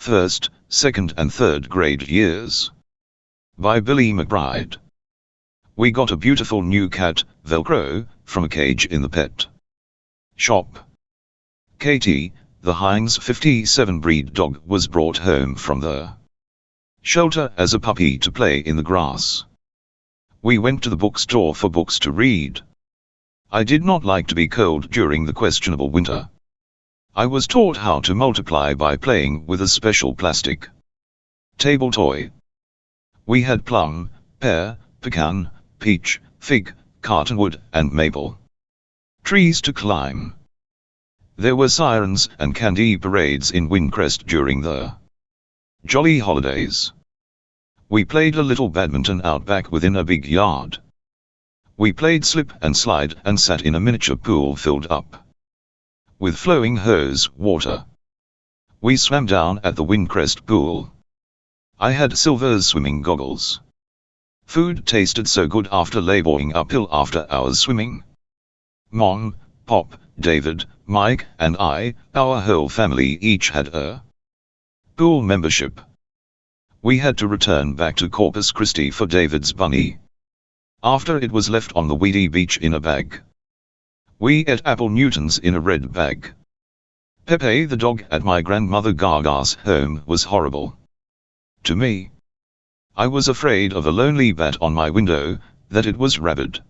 First, Second and Third Grade Years. By Billy McBride. We got a beautiful new cat, Velcro, from a cage in the pet shop. Katie, the Heinz 57 breed dog, was brought home from the shelter as a puppy to play in the grass. We went to the bookstore for books to read. I did not like to be cold during the questionable winter. I was taught how to multiply by playing with a special plastic table toy. We had plum, pear, pecan, peach, fig, cottonwood, and maple trees to climb. There were sirens and candy parades in Windcrest during the jolly holidays. We played a little badminton out back within a big yard. We played slip and slide and sat in a miniature pool filled up with flowing hose water. We swam down at the Windcrest pool. I had silver swimming goggles. Food tasted so good after laboring uphill after hours swimming. Mom, Pop, David, Mike, and I, our whole family, each had a pool membership. We had to return back to Corpus Christi for David's bunny after it was left on the weedy beach in a bag. We ate apple Newtons in a red bag. Pepe the dog at my grandmother Gaga's home was horrible to me. I was afraid of a lonely bat on my window, that it was rabid.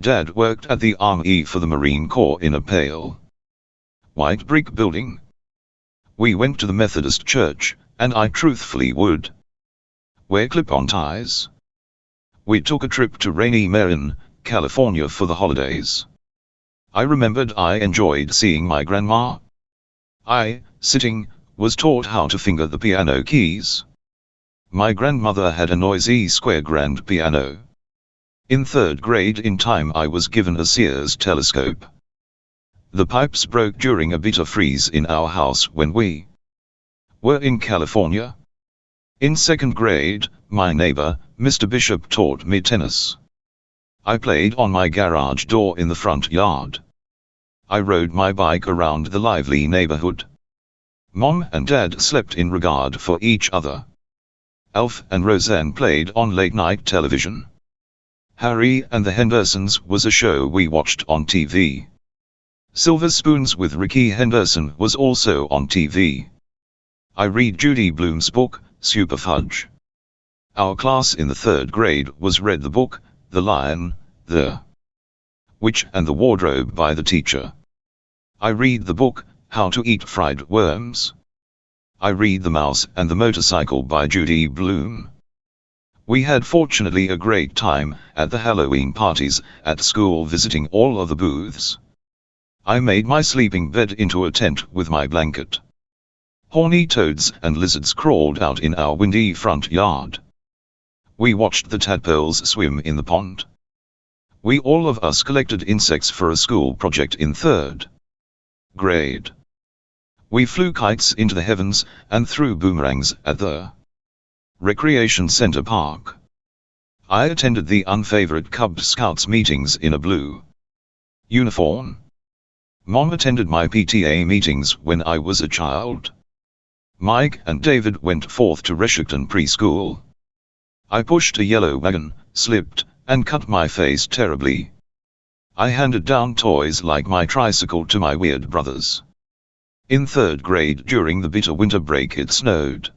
Dad worked at the Army for the Marine Corps in a pale white brick building. We went to the Methodist church, and I truthfully would wear clip-on ties. We took a trip to rainy Marin, California for the holidays. I remembered I enjoyed seeing my grandma. I, sitting, was taught how to finger the piano keys. My grandmother had a noisy square grand piano. In third grade in time I was given a Sears telescope. The pipes broke during a bitter freeze in our house when we were in California. In second grade, my neighbor, Mr. Bishop, taught me tennis. I played on my garage door in the front yard. I rode my bike around the lively neighborhood. Mom and Dad slept in regard for each other. Alf and Roseanne played on late-night television. Harry and the Hendersons was a show we watched on TV. Silver Spoons with Ricky Henderson was also on TV. I read Judy Blume's book, Super Fudge. Our class in the third grade was read the book, The Lion, the Witch and the Wardrobe by the teacher. I read the book, How to Eat Fried Worms. I read The Mouse and the Motorcycle by Judy Blume. We had fortunately a great time at the Halloween parties at school, visiting all of the booths. I made my sleeping bed into a tent with my blanket. Horny toads and lizards crawled out in our windy front yard. We watched the tadpoles swim in the pond. We all of us collected insects for a school project in third grade. We flew kites into the heavens and threw boomerangs at the Recreation Center Park. I attended the unfavorite Cub Scouts meetings in a blue uniform. Mom attended my PTA meetings when I was a child. Mike and David went forth to Reshicton preschool. I pushed a yellow wagon, slipped, and cut my face terribly. I handed down toys like my tricycle to my weird brothers. In third grade during the bitter winter break it snowed.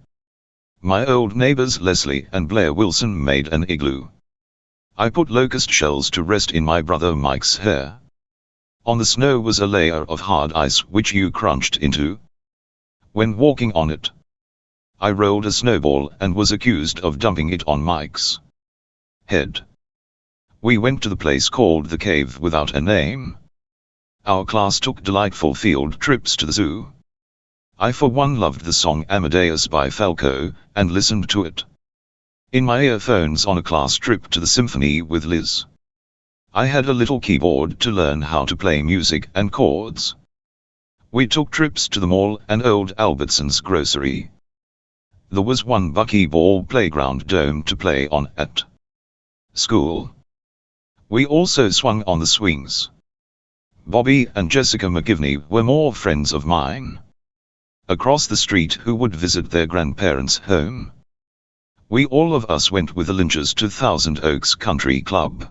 My old neighbors Leslie and Blair Wilson made an igloo. I put locust shells to rest in my brother Mike's hair. On the snow was a layer of hard ice which you crunched into when walking on it. I rolled a snowball and was accused of dumping it on Mike's head. We went to the place called the Cave without a name. Our class took delightful field trips to the zoo. I for one loved the song Amadeus by Falco, and listened to it in my earphones on a class trip to the symphony with Liz. I had a little keyboard to learn how to play music and chords. We took trips to the mall and old Albertson's grocery. There was one buckyball playground dome to play on at school. We also swung on the swings. Bobby and Jessica McGivney were more friends of mine. across the street who would visit their grandparents' home. We all of us went with the Lynches to Thousand Oaks Country Club.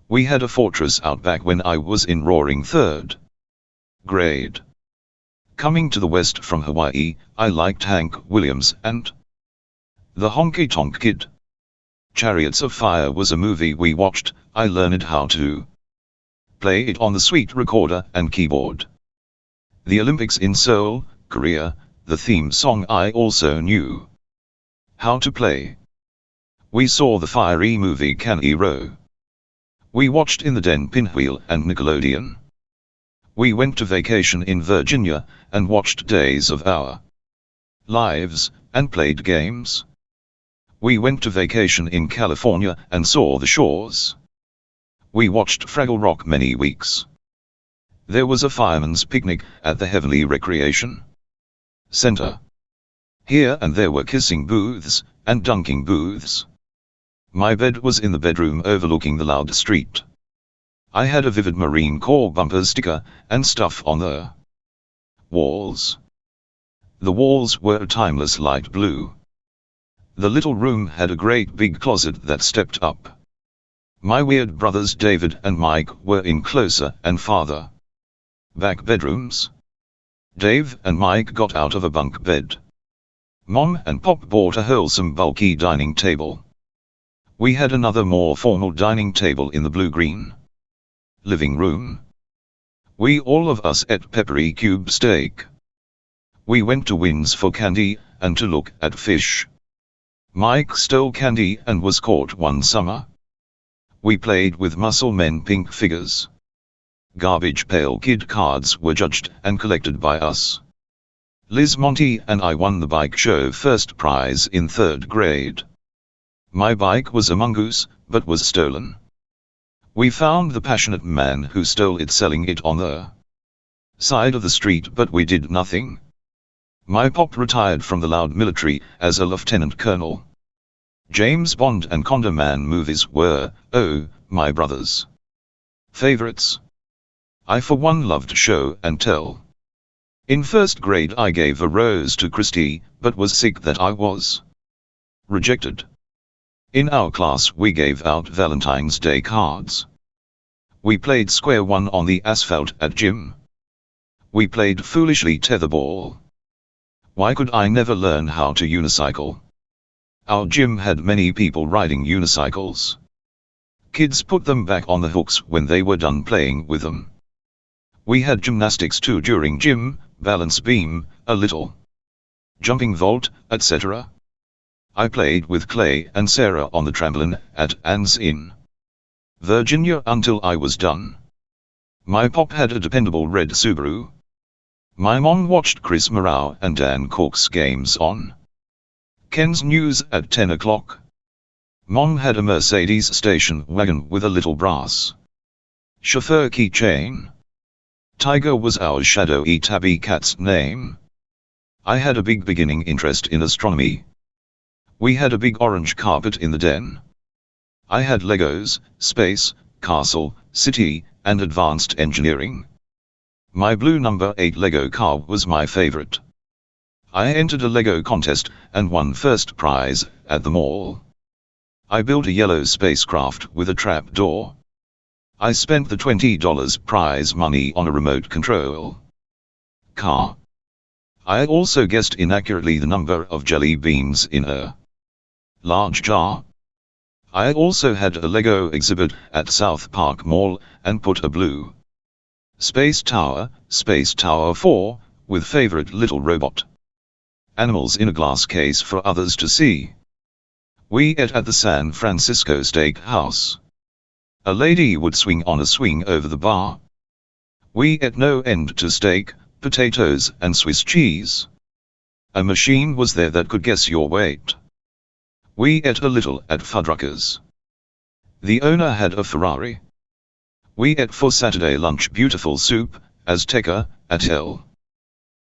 We had a fortress out back when I was in roaring third grade. Coming to the West from Hawaii, I liked Hank Williams and the Honky Tonk Kid. Chariots of Fire was a movie we watched. I learned how to play it on the sweet recorder and keyboard. The Olympics in Seoul, Korea, the theme song I also knew how to play. We saw the fiery movie Kangaroo. We watched In the Den Pinwheel and Nickelodeon. We went to vacation in Virginia, and watched Days of Our Lives, and played games. We went to vacation in California, and saw the shores. We watched Fraggle Rock many weeks. There was a fireman's picnic at the Heavenly Recreation Center. Here and there were kissing booths, and dunking booths. My bed was in the bedroom overlooking the loud street. I had a vivid Marine Corps bumper sticker, and stuff on the walls. The walls were a timeless light blue. The little room had a great big closet that stepped up. My weird brothers David and Mike were in closer and farther back bedrooms. Dave and Mike got out of a bunk bed. Mom and Pop bought a wholesome bulky dining table. We had another more formal dining table in the blue-green living room. We all of us ate peppery cube steak. We went to Wynn's for candy, and to look at fish. Mike stole candy and was caught one summer. We played with muscle men pink figures. Garbage Pail Kid cards were judged and collected by us. Liz Monty and I won the bike show first prize in third grade. My bike was a mongoose, but was stolen. We found the passionate man who stole it selling it on the side of the street, but we did nothing. My pop retired from the loud military as a lieutenant colonel. James Bond and Condor Man movies were, oh, my brothers' favorites. I for one loved show and tell. In first grade I gave a rose to Christy, but was sick that I was rejected. In our class we gave out Valentine's Day cards. We played square one on the asphalt at gym. We played foolishly tetherball. Why could I never learn how to unicycle? Our gym had many people riding unicycles. Kids put them back on the hooks when they were done playing with them. We had gymnastics too during gym, balance beam, a little jumping vault, etc. I played with Clay and Sarah on the trampoline at Ann's in Virginia until I was done. My pop had a dependable red Subaru. My mom watched Chris Morrow and Dan Cook's games on Ken's News at 10 o'clock. Mom had a Mercedes station wagon with a little brass chauffeur keychain. Tiger was our shadowy tabby cat's name. I had a big beginning interest in astronomy. We had a big orange carpet in the den. I had Legos, space, castle, city, and advanced engineering. My blue number 8 Lego car was my favorite. I entered a Lego contest, and won first prize, at the mall. I built a yellow spacecraft with a trap door. I spent the $20 prize money on a remote control car. I also guessed inaccurately the number of jelly beans in a large jar. I also had a Lego exhibit at South Park Mall, and put a blue Space Tower 4, with favorite little robot animals in a glass case for others to see. We ate at the San Francisco Steakhouse. A lady would swing on a swing over the bar. We ate no end to steak, potatoes and Swiss cheese. A machine was there that could guess your weight. We ate a little at Fuddruckers. The owner had a Ferrari. We ate for Saturday lunch beautiful soup, Azteca, at El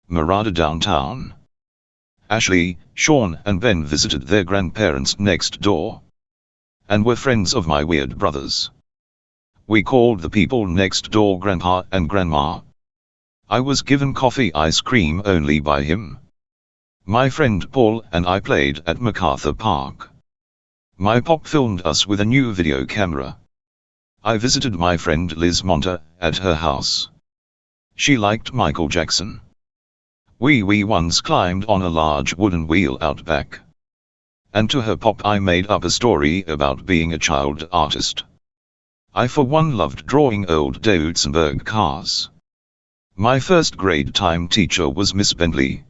Mirada downtown. Ashley, Sean and Ben visited their grandparents next door, and were friends of my weird brothers. We called the people next door Grandpa and Grandma. I was given coffee ice cream only by him. My friend Paul and I played at MacArthur Park. My pop filmed us with a new video camera. I visited my friend Liz Monta at her house. She liked Michael Jackson. We once climbed on a large wooden wheel out back. And to her pop I made up a story about being a child artist. I for one loved drawing old Duesenberg cars. My first grade time teacher was Miss Bentley.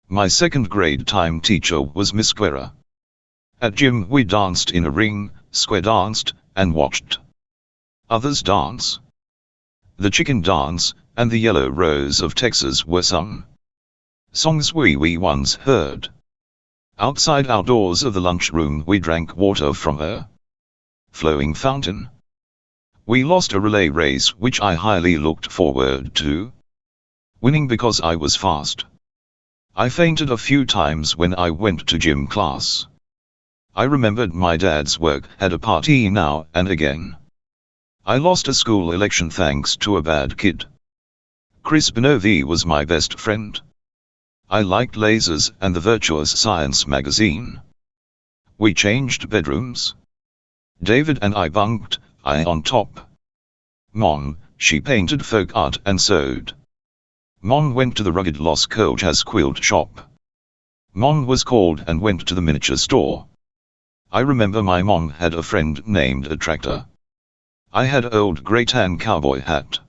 My second grade time teacher was Miss Guerra. At gym we danced in a ring, square danced, and watched others dance. The chicken dance, and the yellow rose of Texas were sung. Songs we once heard. Outside outdoors of the lunchroom we drank water from a flowing fountain. We lost a relay race which I highly looked forward to winning because I was fast. I fainted a few times when I went to gym class. I remembered my dad's work had a party now and again. I lost a school election thanks to a bad kid. Chris Benovi was my best friend. I liked lasers and the Virtuous Science magazine. We changed bedrooms. David and I bunked, I on top. Mom, she painted folk art and sewed. Mom went to the rugged Los Colchas quilt shop. Mom was called and went to the miniature store. I remember my mom had a friend named a Tractor. I had an old grey tan cowboy hat.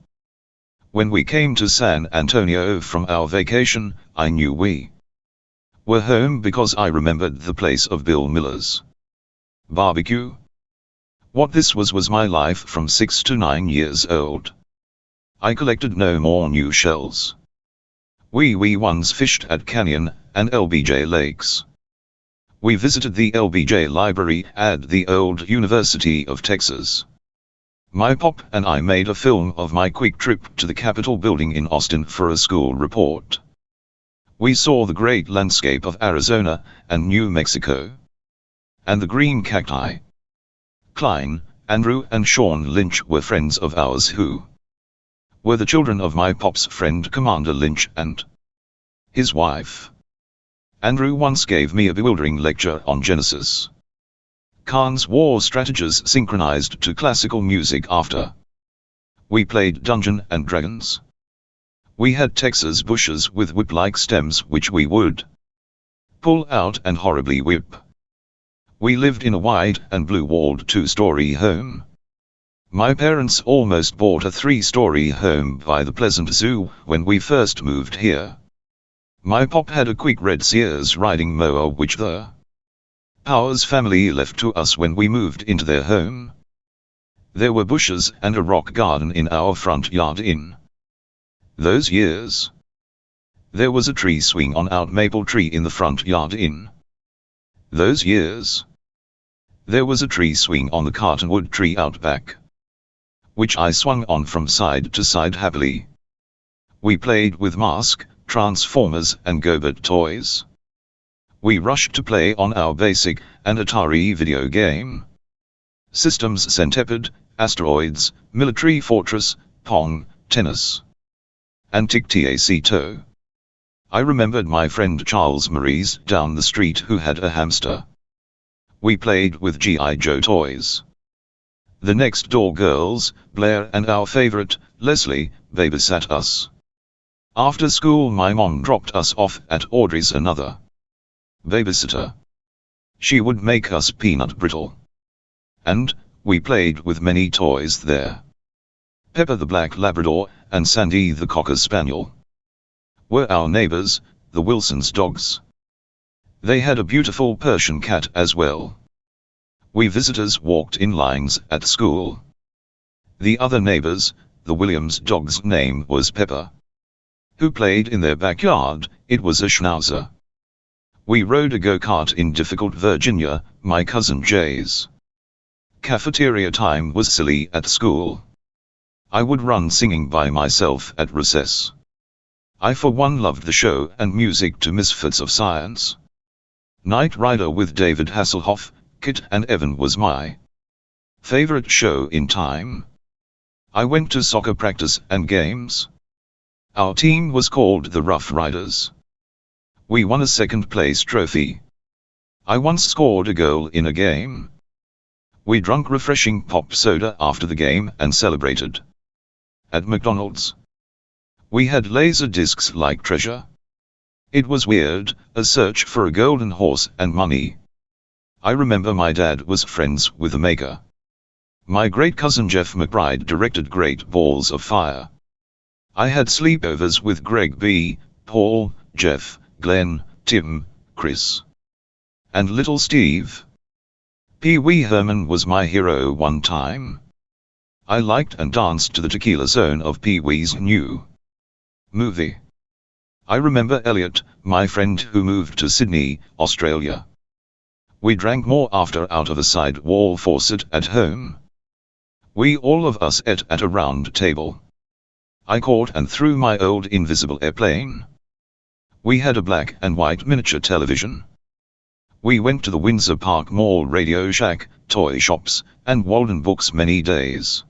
When we came to San Antonio from our vacation, I knew we were home because I remembered the place of Bill Miller's barbecue. What this was my life from 6 to 9 years old. I collected no more new shells. We once fished at Canyon and LBJ lakes. We visited the LBJ library at the old University of Texas. My pop and I made a film of my quick trip to the Capitol building in Austin for a school report. We saw the great landscape of Arizona and New Mexico. And the green cacti. Klein, Andrew and Sean Lynch were friends of ours who were the children of my pop's friend Commander Lynch and his wife. Andrew once gave me a bewildering lecture on Genesis. Khan's war strategies synchronized to classical music after. We played Dungeons and Dragons. We had Texas bushes with whip-like stems which we would pull out and horribly whip. We lived in a wide and blue-walled 2-story home. My parents almost bought a 3-story home by the Pleasant Zoo when we first moved here. My pop had a quick red Sears riding mower which the Powers family left to us when we moved into their home. There were bushes and a rock garden in our front yard in those years. There was a tree swing on our maple tree in the front yard in those years. There was a tree swing on the cottonwood tree out back, which I swung on from side to side happily. We played with Mask, Transformers and Gobert toys. We rushed to play on our BASIC and Atari video game systems Centipede, Asteroids, Military Fortress, Pong, Tennis, and Tic-Tac-Toe. I remembered my friend Charles Maurice down the street who had a hamster. We played with G.I. Joe toys. The next door girls, Blair and our favorite, Leslie, babysat us. After school my mom dropped us off at Audrey's another babysitter. She would make us peanut brittle. And, we played with many toys there. Pepper the black Labrador, and Sandy the Cocker Spaniel were our neighbors, the Wilsons' dogs. They had a beautiful Persian cat as well. We visitors walked in lines at school. The other neighbors, the Williams' dog's name was Pepper. Who played in their backyard, it was a schnauzer. We rode a go-kart in difficult Virginia, my cousin Jay's. Cafeteria time was silly at school. I would run singing by myself at recess. I for one loved the show and music to Misfits of Science. Knight Rider with David Hasselhoff, Kit and Evan was my favorite show in time. I went to soccer practice and games. Our team was called the Rough Riders. We won a second place trophy. I once scored a goal in a game. We drank refreshing pop soda after the game and celebrated. At McDonald's, we had laser discs like treasure. It was weird, a search for a golden horse and money. I remember my dad was friends with the maker. My great cousin Jeff McBride directed Great Balls of Fire. I had sleepovers with Greg B., Paul, Jeff, Glenn, Tim, Chris, and little Steve. Pee Wee Herman was my hero one time. I liked and danced to the Tequila Zone of Pee Wee's new movie. I remember Elliot, my friend who moved to Sydney, Australia. We drank more after out of a side wall faucet at home. We all of us ate at a round table. I caught and threw my old invisible airplane. We had a black and white miniature television. We went to the Windsor Park Mall, Radio Shack, toy shops, and Walden Books many days.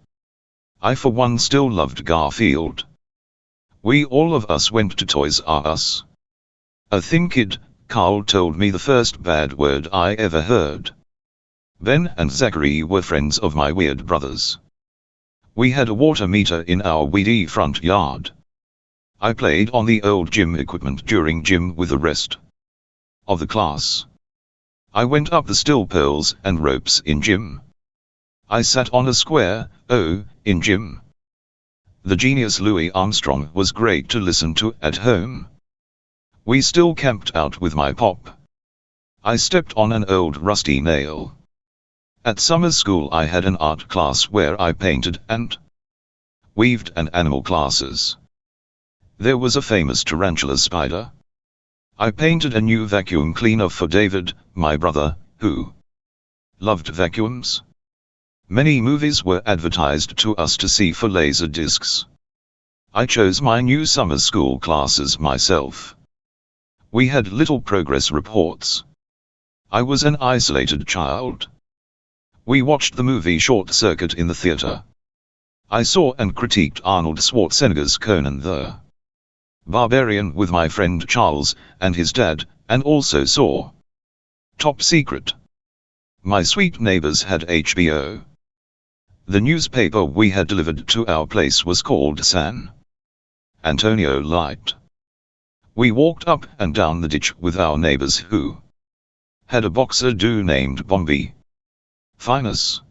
I for one still loved Garfield. We all of us went to Toys R Us. A thin kid, Carl, told me the first bad word I ever heard. Ben and Zachary were friends of my weird brothers. We had a water meter in our weedy front yard. I played on the old gym equipment during gym with the rest of the class. I went up the still poles and ropes in gym. I sat on a square, in gym. The genius Louis Armstrong was great to listen to at home. We still camped out with my pop. I stepped on an old rusty nail. At summer school I had an art class where I painted and weaved, and animal classes. There was a famous tarantula spider. I painted a new vacuum cleaner for David, my brother, who loved vacuums. Many movies were advertised to us to see for laser discs. I chose my new summer school classes myself. We had little progress reports. I was an isolated child. We watched the movie Short Circuit in the theater. I saw and critiqued Arnold Schwarzenegger's Conan the Barbarian with my friend Charles and his dad, and also saw Top Secret. My sweet neighbors had HBO. The newspaper we had delivered to our place was called San Antonio Light. We walked up and down the ditch with our neighbors who had a boxer named Bombi Finus.